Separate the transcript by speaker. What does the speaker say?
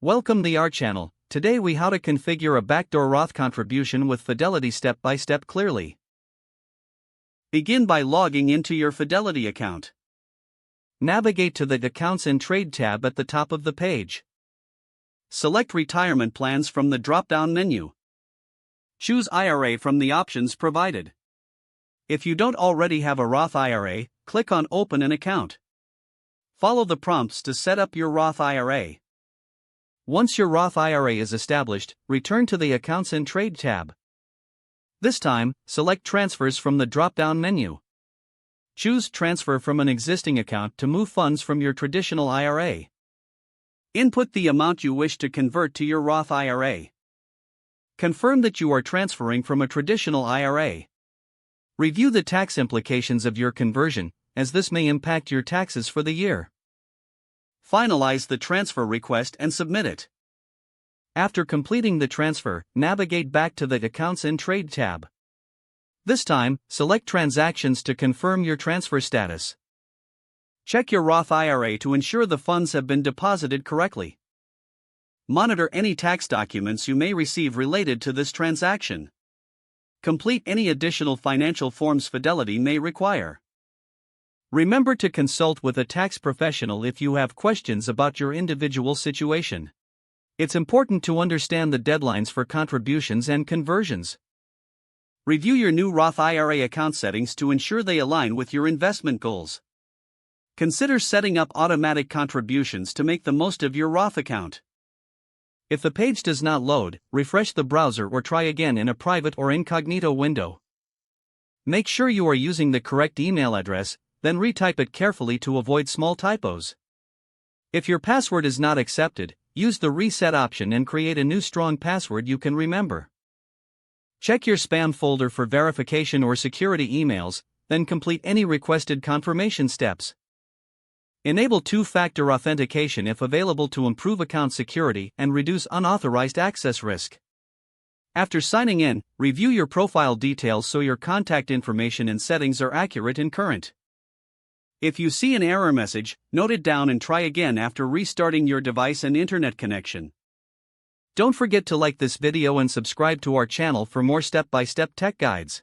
Speaker 1: Welcome to our channel. Today we how to configure a backdoor Roth contribution with Fidelity step by step clearly. Begin by logging into your Fidelity account. Navigate to the Accounts and Trade tab at the top of the page. Select Retirement Plans from the drop-down menu. Choose IRA from the options provided. If you don't already have a Roth IRA, click on Open an Account. Follow the prompts to set up your Roth IRA. Once your Roth IRA is established, return to the Accounts and Trade tab. This time, select Transfers from the drop-down menu. Choose Transfer from an existing account to move funds from your traditional IRA. Input the amount you wish to convert to your Roth IRA. Confirm that you are transferring from a traditional IRA. Review the tax implications of your conversion, as this may impact your taxes for the year. Finalize the transfer request and submit it. After completing the transfer, navigate back to the Accounts and Trade tab. This time, select Transactions to confirm your transfer status. Check your Roth IRA to ensure the funds have been deposited correctly. Monitor any tax documents you may receive related to this transaction. Complete any additional financial forms Fidelity may require. Remember to consult with a tax professional if you have questions about your individual situation. It's important to understand the deadlines for contributions and conversions. Review your new Roth IRA account settings to ensure they align with your investment goals. Consider setting up automatic contributions to make the most of your Roth account. If the page does not load, refresh the browser or try again in a private or incognito window. Make sure you are using the correct email address, then retype it carefully to avoid small typos. If your password is not accepted, use the reset option and create a new strong password you can remember. Check your spam folder for verification or security emails, then complete any requested confirmation steps. Enable two-factor authentication if available to improve account security and reduce unauthorized access risk. After signing in, review your profile details so your contact information and settings are accurate and current. If you see an error message, note it down and try again after restarting your device and internet connection. Don't forget to like this video and subscribe to our channel for more step-by-step tech guides.